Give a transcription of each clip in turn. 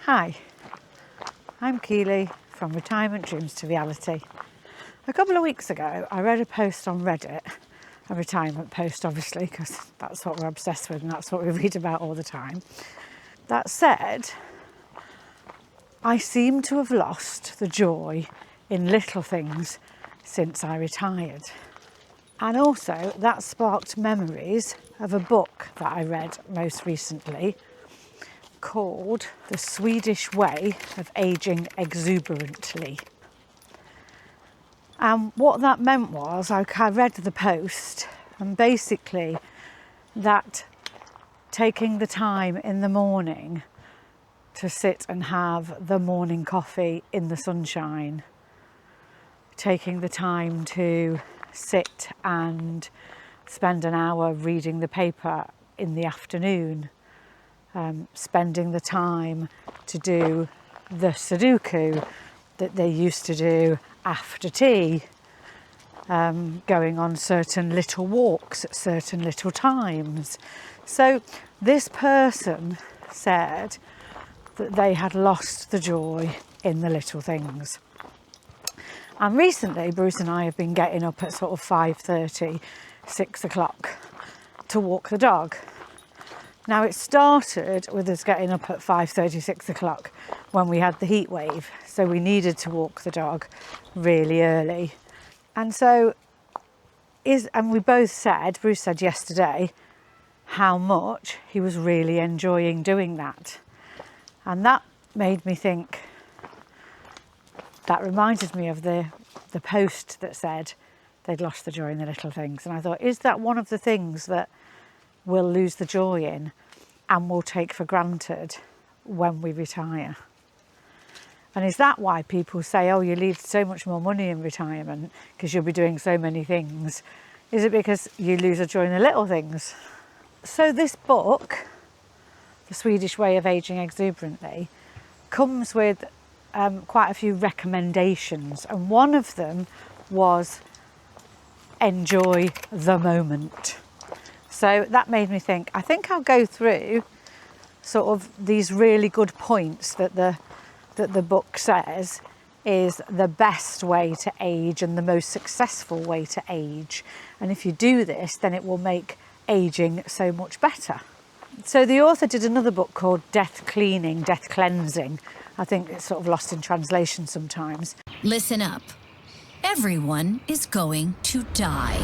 Hi, I'm Keely from Retirement Dreams to Reality. A couple of weeks ago, I read a post on Reddit, a retirement post obviously, because that's what we're obsessed with and that's what we read about all the time, that said, I seem to have lost the joy in little things since I retired. And also that sparked memories of a book that I read most recently called The Swedish Way of Aging Exuberantly. And what that meant was, I read the post, and basically that taking the time in the morning to sit and have the morning coffee in the sunshine, taking the time to sit and spend an hour reading the paper in the afternoon, spending the time to do the Sudoku that they used to do after tea, going on certain little walks at certain little times. So this person said that they had lost the joy in the little things. And recently Bruce and I have been getting up at sort of 5:30, 6 o'clock to walk the dog. Now it started with us getting up at 5:30, 6 o'clock when we had the heat wave. So we needed to walk the dog really early. And we both said, Bruce said yesterday, how much he was really enjoying doing that. And that made me think, that reminded me of the post that said they'd lost the joy in the little things. And I thought, is that one of the things that we'll lose the joy in and we'll take for granted when we retire? And is that why people say, oh, you leave so much more money in retirement because you'll be doing so many things? Is it because you lose the joy in the little things? So this book, The Swedish Way of Aging Exuberantly, comes with quite a few recommendations, and one of them was enjoy the moment. So that made me think, I think I'll go through sort of these really good points that the book says is the best way to age and the most successful way to age. And if you do this, then it will make aging so much better. So the author did another book called Death Cleaning, Death Cleansing. I think it's sort of lost in translation sometimes. Listen up. Everyone is going to die.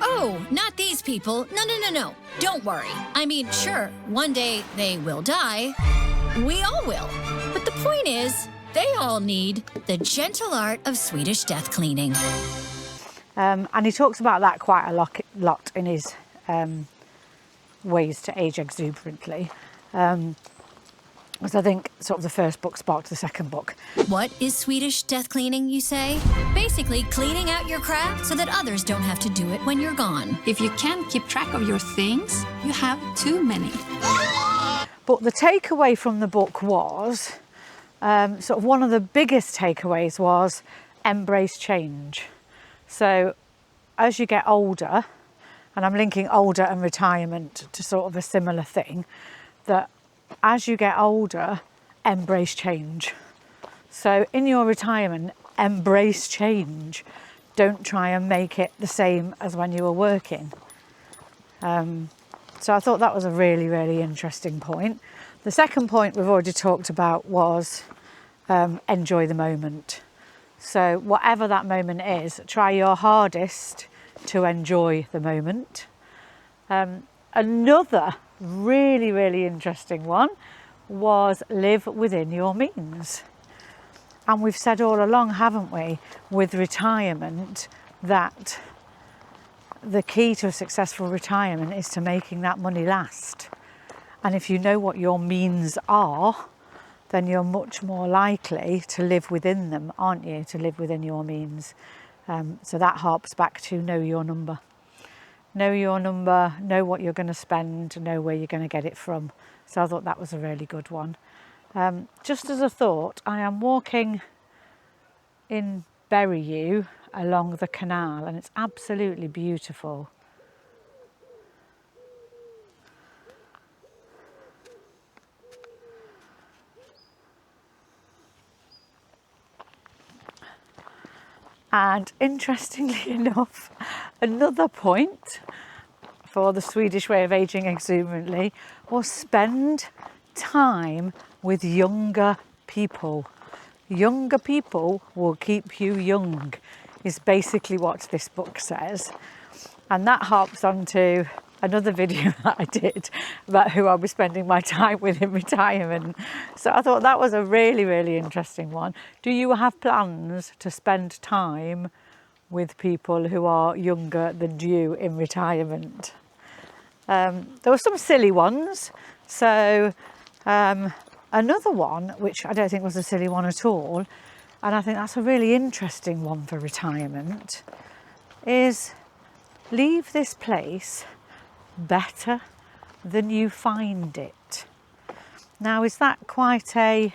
Oh, not these people. No. Don't worry. I mean, sure, one day they will die. We all will. But the point is, they all need the gentle art of Swedish death cleaning. And he talks about that quite a lot in his ways to age exuberantly. Because I think sort of the first book sparked the second book. What is Swedish death cleaning, you say? Basically cleaning out your crap so that others don't have to do it when you're gone. If you can't keep track of your things, you have too many. But the takeaway from the book was, sort of one of the biggest takeaways was embrace change. So as you get older, and I'm linking older and retirement to sort of a similar thing, that as you get older, embrace change. So in your retirement, embrace change. Don't try and make it the same as when you were working. So I thought that was a really, really interesting point. The second point we've already talked about was enjoy the moment. So whatever that moment is, try your hardest to enjoy the moment. Another really, really interesting one was live within your means. And we've said all along, haven't we, with retirement, that the key to a successful retirement is to making that money last. And if you know what your means are, then you're much more likely to live within them, aren't you? To live within your means. So that harps back to know your number. Know your number, know what you're going to spend, know where you're going to get it from. So I thought that was a really good one. Just as a thought, I am walking in Berriew along the canal and it's absolutely beautiful. And interestingly enough, another point for the Swedish way of aging exuberantly was spend time with younger people. Younger people will keep you young, is basically what this book says. And that harps on to another video that I did about who I was spending my time with in retirement. So I thought that was a really, really interesting one. Do you have plans to spend time with people who are younger than you in retirement? There were some silly ones. So another one, which I don't think was a silly one at all, and I think that's a really interesting one for retirement, is leave this place better than you find it. Now, is that quite a,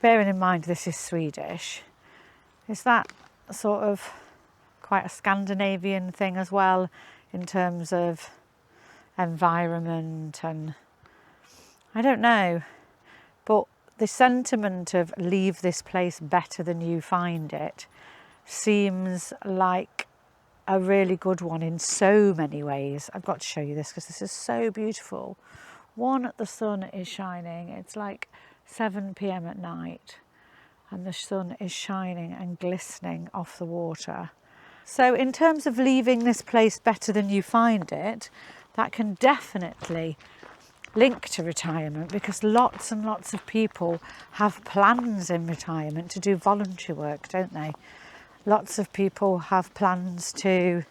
bearing in mind this is Swedish, is that sort of quite a Scandinavian thing as well in terms of environment? And I don't know, but the sentiment of leave this place better than you find it seems like a really good one in so many ways. I've got to show you this because this is so beautiful. One, the sun is shining. It's like 7 p.m. at night and the sun is shining and glistening off the water. So in terms of leaving this place better than you find it, that can definitely link to retirement, because lots and lots of people have plans in retirement to do voluntary work, don't they? Lots of people have plans to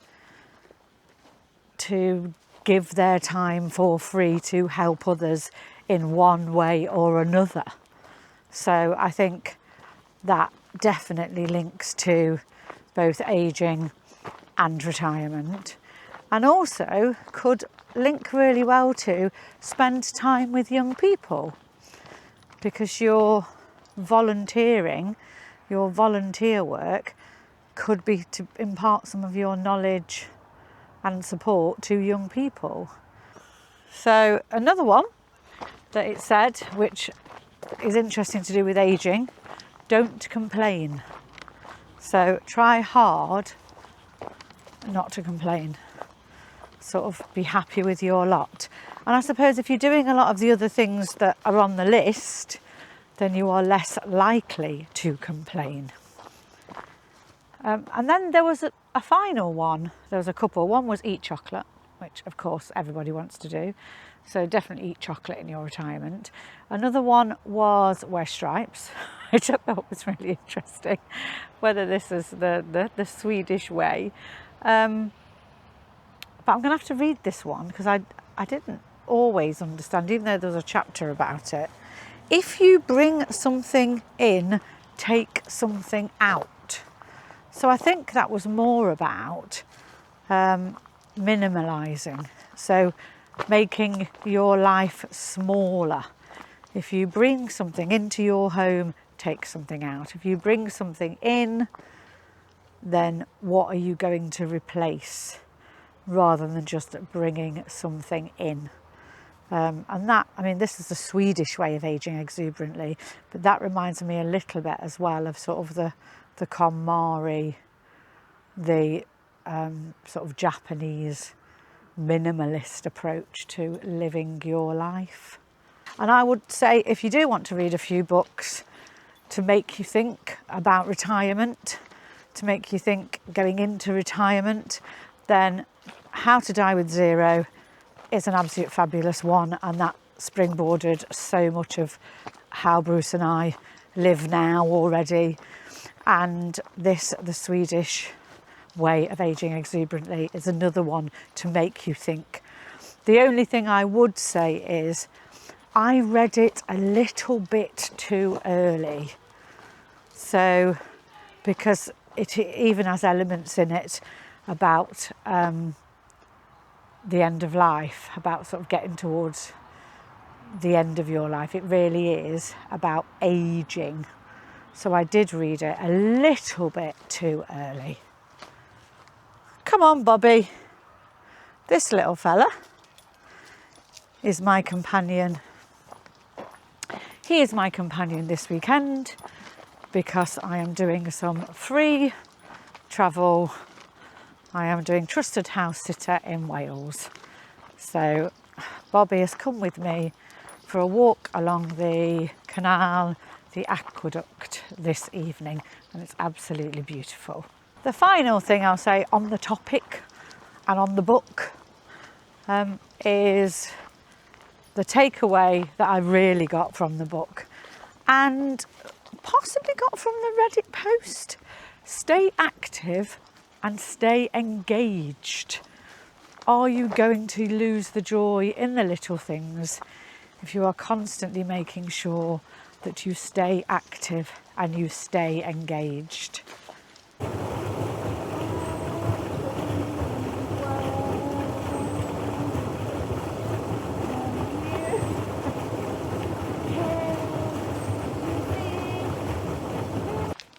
give their time for free to help others in one way or another. So I think that definitely links to both ageing and retirement, and also could link really well to spend time with young people, because your volunteering, your volunteer work could be to impart some of your knowledge and support to young people. So another one that it said, which is interesting to do with ageing, don't complain. So try hard not to complain. Sort of be happy with your lot. And I suppose if you're doing a lot of the other things that are on the list, then you are less likely to complain. And then there was a final one. There was a couple. One was eat chocolate, which of course everybody wants to do. So definitely eat chocolate in your retirement. Another one was wear stripes, which I thought was really interesting, whether this is the Swedish way. But I'm going to have to read this one because I didn't always understand, even though there's a chapter about it. If you bring something in, take something out. So I think that was more about minimalising. So making your life smaller. If you bring something into your home, take something out. If you bring something in, then what are you going to replace, rather than just bringing something in? And that, I mean, this is the Swedish way of ageing exuberantly, but that reminds me a little bit as well of sort of the KonMari, the sort of Japanese minimalist approach to living your life. And I would say, if you do want to read a few books to make you think about retirement, to make you think going into retirement, then How to Die with Zero is an absolute fabulous one, and that springboarded so much of how Bruce and I live now already. And this, the Swedish way of ageing exuberantly, is another one to make you think. The only thing I would say is I read it a little bit too early. So, because it even has elements in it about the end of life, about sort of getting towards the end of your life. It really is about aging. So I did read it a little bit too early. Come on, Bobby. This little fella is my companion. He is my companion this weekend. because I am doing some free travel. I am doing trusted house sitter in Wales. So Bobby has come with me for a walk along the canal, the aqueduct this evening, and it's absolutely beautiful. The final thing I'll say on the topic and on the book is the takeaway that I really got from the book and possibly got from the Reddit post. Stay active and stay engaged. Are you going to lose the joy in the little things if you are constantly making sure that you stay active and you stay engaged?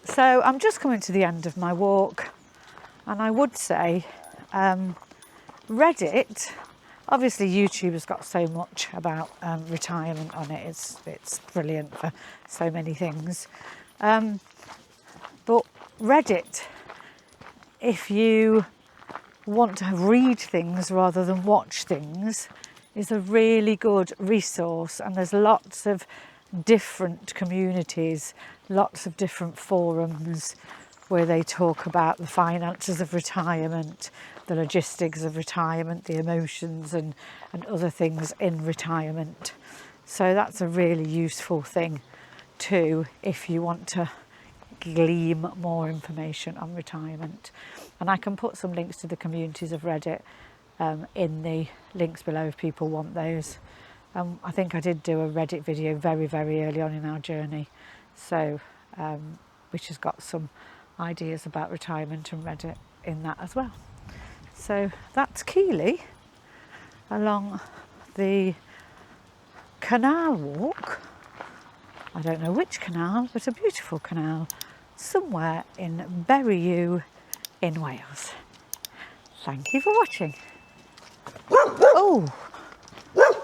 So I'm just coming to the end of my walk, and I would say Reddit, obviously YouTube has got so much about retirement on it, it's brilliant for so many things, but Reddit, if you want to read things rather than watch things, is a really good resource, and there's lots of different communities, lots of different forums where they talk about the finances of retirement, the logistics of retirement, the emotions and other things in retirement. So that's a really useful thing too if you want to glean more information on retirement. And I can put some links to the communities of Reddit in the links below if people want those. I think I did do a Reddit video very, very early on in our journey, so which has got some ideas about retirement and Reddit in that as well. So that's Keighley along the canal walk. I don't know which canal, but a beautiful canal somewhere in Berriew in Wales. Thank you for watching. Oh, whoop.